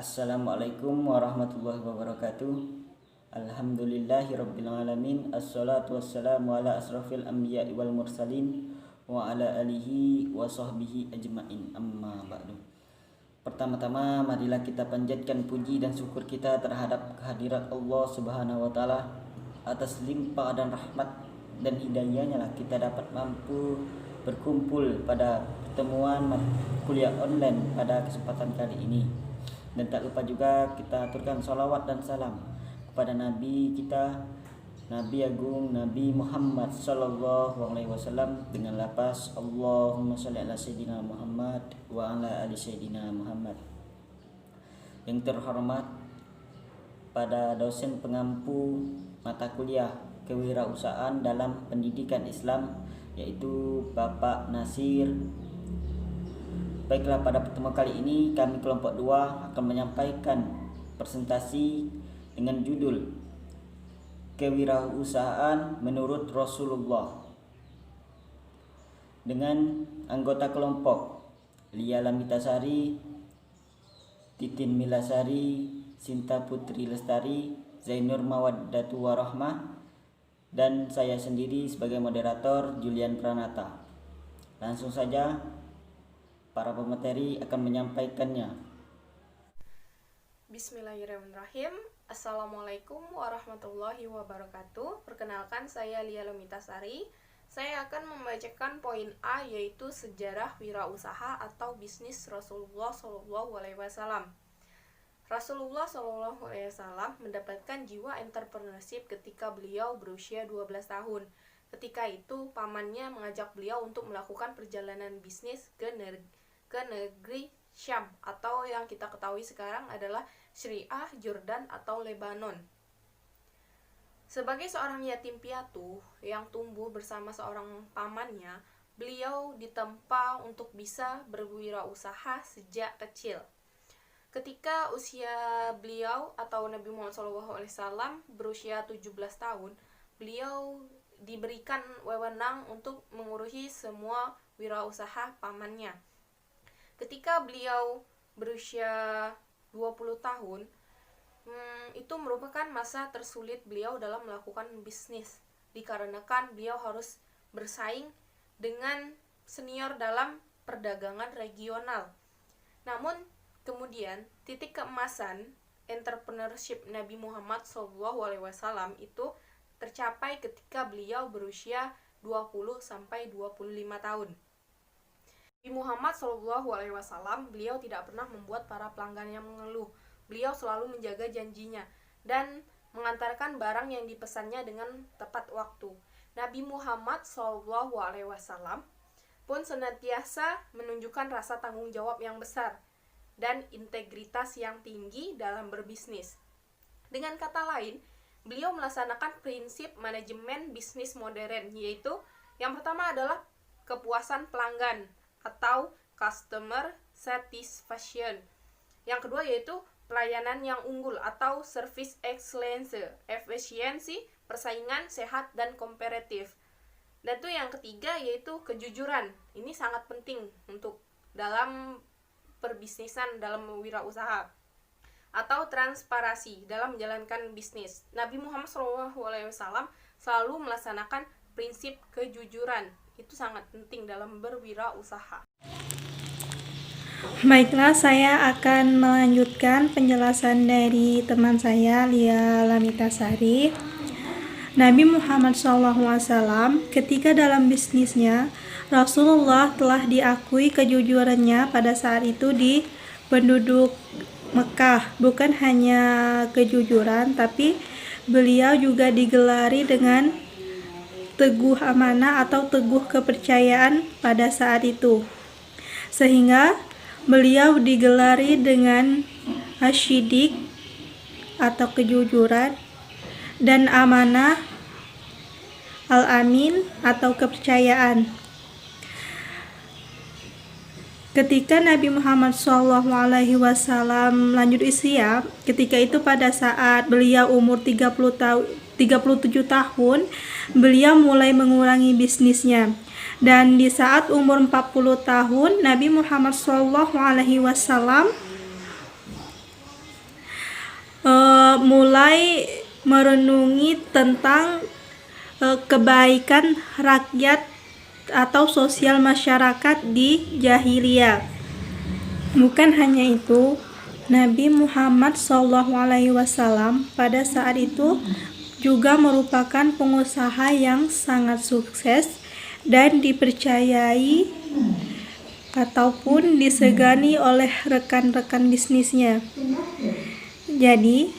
Assalamualaikum warahmatullahi wabarakatuh. Alhamdulillahirabbil alamin. Assalatu wassalamu ala asrafil anbiya'i wal mursalin wa ala alihi wa sahbihi ajmain. Amma ba'du. Pertama-tama marilah kita panjatkan puji dan syukur kita terhadap kehadirat Allah Subhanahu wa taala. Atas limpah dan rahmat dan hidayahnya lah kita dapat mampu berkumpul pada pertemuan kuliah online pada kesempatan kali ini. Dan tak lupa juga kita aturkan salawat dan salam kepada Nabi kita, Nabi Agung Nabi Muhammad Sallallahu Alaihi Wasallam dengan lafaz Allahumma sholli ala Sayyidina Muhammad wa ala ali Sayyidina Muhammad. Yang terhormat pada dosen pengampu mata kuliah kewirausahaan dalam pendidikan Islam, yaitu Bapak Nasir. Baiklah, pada pertemuan kali ini kami kelompok 2 akan menyampaikan presentasi dengan judul Kewirausahaan menurut Rasulullah, dengan anggota kelompok Lia Lamitasari, Titin Milasari, Sinta Putri Lestari, Zainur Mawaddatu Warahmah, dan saya sendiri sebagai moderator Julian Pranata. Langsung saja para pemateri akan menyampaikannya. Bismillahirrahmanirrahim. Assalamualaikum warahmatullahi wabarakatuh. Perkenalkan, saya Lia Lamitasari. Saya akan membacakan poin A, yaitu sejarah wirausaha atau bisnis Rasulullah SAW. Rasulullah SAW mendapatkan jiwa entrepreneurship ketika beliau berusia 12 tahun. Ketika itu, pamannya mengajak beliau untuk melakukan perjalanan bisnis ke negeri Syam, atau yang kita ketahui sekarang adalah Syriah, Jordan, atau Lebanon. Sebagai seorang yatim piatu yang tumbuh bersama seorang pamannya, beliau ditempa untuk bisa berwirausaha sejak kecil. Ketika usia beliau atau Nabi Muhammad SAW berusia 17 tahun, beliau diberikan wewenang untuk mengurusi semua wirausaha pamannya. Ketika beliau berusia 20 tahun, itu merupakan masa tersulit beliau dalam melakukan bisnis, dikarenakan beliau harus bersaing dengan senior dalam perdagangan regional. Namun, kemudian titik keemasan entrepreneurship Nabi Muhammad SAW itu tercapai ketika beliau berusia 20-25 tahun. Nabi Muhammad SAW, beliau tidak pernah membuat para pelanggannya mengeluh. Beliau selalu menjaga janjinya dan mengantarkan barang yang dipesannya dengan tepat waktu. Nabi Muhammad SAW pun senantiasa menunjukkan rasa tanggung jawab yang besar dan integritas yang tinggi dalam berbisnis. Dengan kata lain, beliau melaksanakan prinsip manajemen bisnis modern, yaitu yang pertama adalah kepuasan pelanggan atau customer satisfaction. Yang kedua yaitu pelayanan yang unggul atau service excellence, efisiensi, persaingan sehat dan kompetitif. Dan itu yang ketiga yaitu kejujuran. Ini sangat penting untuk dalam perbisnisan, dalam wirausaha, atau transparansi dalam menjalankan bisnis. Nabi Muhammad SAW selalu melaksanakan prinsip kejujuran. Itu sangat penting dalam berwirausaha. Baiklah, saya akan melanjutkan penjelasan dari teman saya, Lia Lamitasari. Nabi Muhammad SAW ketika dalam bisnisnya, Rasulullah telah diakui kejujurannya pada saat itu di penduduk Mekah. Bukan hanya kejujuran, tapi beliau juga digelari dengan teguh amanah atau teguh kepercayaan pada saat itu. Sehingga beliau digelari dengan asyidik atau kejujuran, dan amanah al-amin atau kepercayaan. Ketika Nabi Muhammad SAW lanjut usia, ketika itu pada saat beliau umur 37 tahun, beliau mulai mengurangi bisnisnya. Dan di saat umur 40 tahun, Nabi Muhammad SAW mulai merenungi tentang kebaikan rakyat atau sosial masyarakat di jahiliyah. Bukan hanya itu, Nabi Muhammad SAW pada saat itu juga merupakan pengusaha yang sangat sukses dan dipercayai ataupun disegani oleh rekan-rekan bisnisnya. Jadi,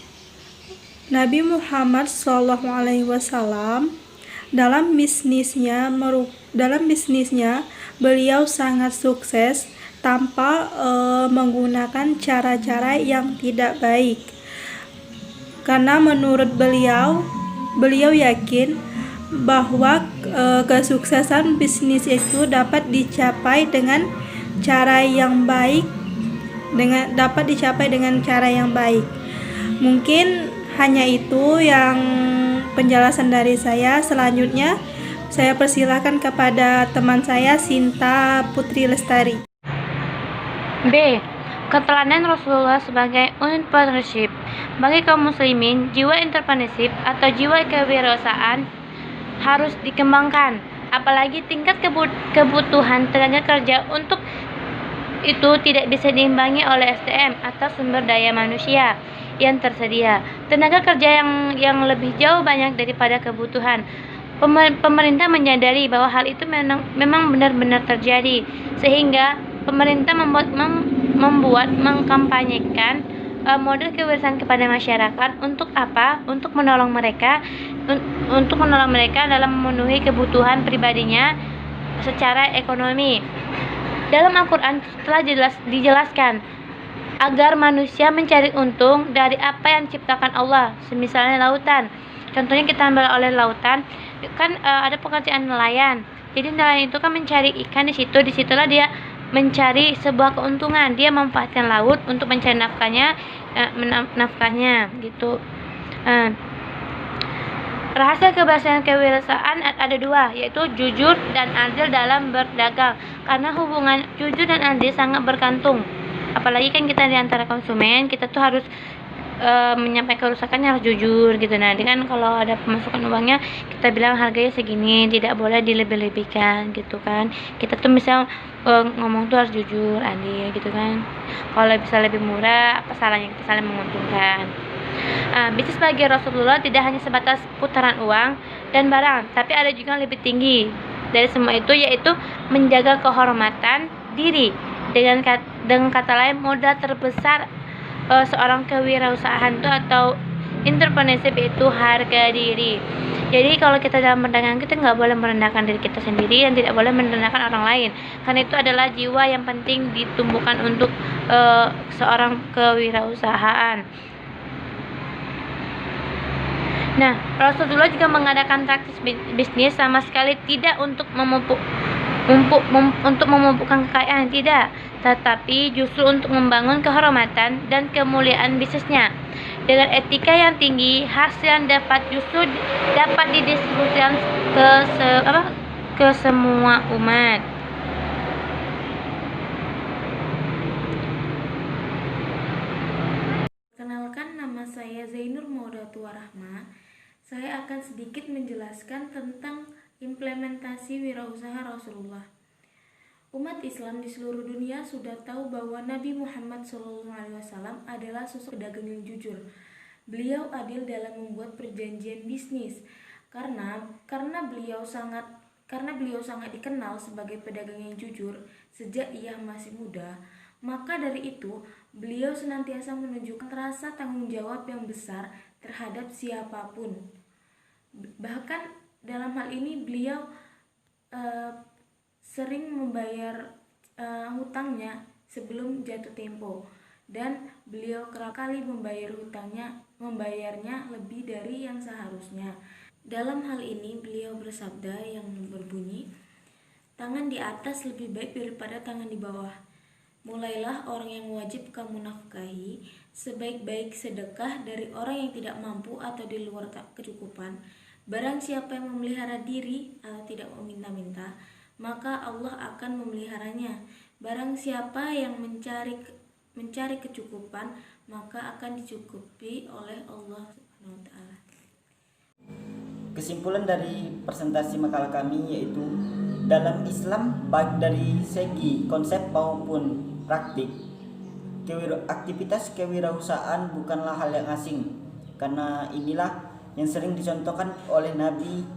Nabi Muhammad SAW dalam bisnisnya beliau sangat sukses tanpa menggunakan cara-cara yang tidak baik. Karena menurut beliau yakin bahwa kesuksesan bisnis itu dapat dicapai dengan cara yang baik, Mungkin hanya itu yang penjelasan dari saya. Selanjutnya saya persilakan kepada teman saya, Sinta Putri Lestari. B. Keteladanan Rasulullah sebagai unit partnership. Bagi kaum muslimin, jiwa entrepreneurship atau jiwa kewirausahaan harus dikembangkan. Apalagi tingkat kebutuhan tenaga kerja untuk itu tidak bisa diimbangi oleh SDM atau sumber daya manusia yang tersedia. Tenaga kerja yang lebih jauh banyak daripada kebutuhan. Pemerintah menyadari bahwa hal itu memang benar-benar terjadi, sehingga pemerintah mengkampanyekan model kewirausahaan kepada masyarakat. Untuk apa? Untuk menolong mereka dalam memenuhi kebutuhan pribadinya secara ekonomi. Dalam Al-Quran telah dijelaskan agar manusia mencari untung dari apa yang diciptakan Allah, semisalnya lautan. Contohnya kita ambil oleh lautan, kan ada pekerjaan nelayan. Jadi nelayan itu kan mencari ikan disitulah dia mencari sebuah keuntungan. Dia memanfaatkan laut untuk mencari nafkahnya gitu. Rahasia keberhasilan kewirausahaan ada dua, yaitu jujur dan adil dalam berdagang. Karena hubungan jujur dan adil sangat bergantung. Apalagi kan kita di antara konsumen, kita tuh harus menyampaikan kerusakannya harus jujur gitu. Nah, kan kalau ada pemasukan uangnya kita bilang harganya segini, tidak boleh dilebih-lebihkan gitu kan. Kita tuh misal ngomong tuh harus jujur, adil gitu kan. Kalau bisa lebih murah, apa salahnya kita saling menguntungkan. Bisnis bagi Rasulullah tidak hanya sebatas putaran uang dan barang, tapi ada juga yang lebih tinggi dari semua itu, yaitu menjaga kehormatan diri. Dengan kata lain, modal terbesar seorang kewirausahaan itu atau entrepreneurship itu harga diri. Jadi kalau kita dalam perdagangan, kita nggak boleh merendahkan diri kita sendiri dan tidak boleh merendahkan orang lain, karena itu adalah jiwa yang penting ditumbuhkan untuk seorang kewirausahaan. Nah, Rasulullah juga mengadakan praktis bisnis sama sekali tidak untuk memupukkan kekayaan, tidak, tetapi justru untuk membangun kehormatan dan kemuliaan bisnisnya. Dengan etika yang tinggi, hasil yang dapat didistribusikan ke semua umat. Kenalkan, nama saya Zainur Maudatu Warahma. Saya akan sedikit menjelaskan tentang implementasi wirausaha Rasulullah. Umat Islam di seluruh dunia sudah tahu bahwa Nabi Muhammad SAW adalah sosok pedagang yang jujur. Beliau adil dalam membuat perjanjian bisnis. Karena beliau sangat dikenal sebagai pedagang yang jujur sejak ia masih muda, maka dari itu beliau senantiasa menunjukkan rasa tanggung jawab yang besar terhadap siapapun. Bahkan dalam hal ini beliau sering membayar hutangnya sebelum jatuh tempo, dan beliau kerap kali membayarnya lebih dari yang seharusnya. Dalam hal ini beliau bersabda yang berbunyi, "Tangan di atas lebih baik daripada tangan di bawah. Mulailah orang yang wajib kamu nafkahi, sebaik-baik sedekah dari orang yang tidak mampu atau di luar kecukupan. Barang siapa yang memelihara diri atau tidak meminta-minta, maka Allah akan memeliharanya. Barang siapa yang mencari kecukupan, maka akan dicukupi oleh Allah Subhanahu wa taala. Kesimpulan dari presentasi makalah kami yaitu dalam Islam baik dari segi konsep maupun praktik, aktivitas kewirausahaan bukanlah hal yang asing, karena inilah yang sering dicontohkan oleh Nabi,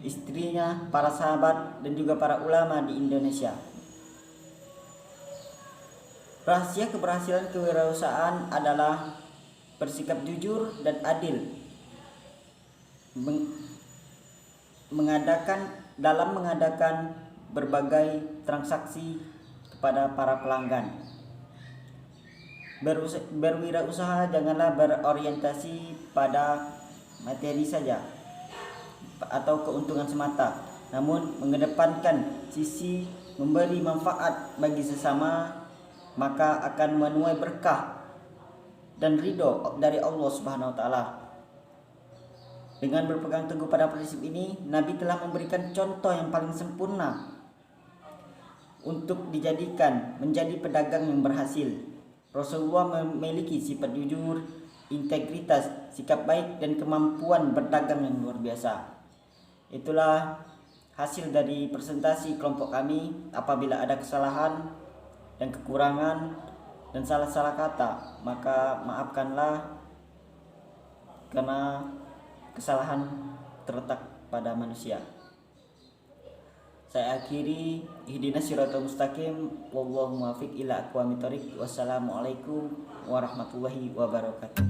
istrinya, para sahabat, dan juga para ulama di Indonesia. Rahasia keberhasilan kewirausahaan adalah bersikap jujur dan adil, mengadakan berbagai transaksi kepada para pelanggan. Berwirausaha janganlah berorientasi pada materi saja atau keuntungan semata, namun mengedepankan sisi memberi manfaat bagi sesama, maka akan menuai berkah dan ridho dari Allah Subhanahu wa taala. Dengan berpegang teguh pada prinsip ini, Nabi telah memberikan contoh yang paling sempurna untuk dijadikan menjadi pedagang yang berhasil. Rasulullah memiliki sifat jujur, integritas, sikap baik, dan kemampuan berdagang yang luar biasa. Itulah hasil dari presentasi kelompok kami. Apabila ada kesalahan dan kekurangan dan salah-salah kata, maka maafkanlah, karena kesalahan terletak pada manusia. Saya akhiri, ihdinas siratal mustaqim, wallahu muwaffiq ila aqwamit thoriq. Wassalamualaikum warahmatullahi wabarakatuh.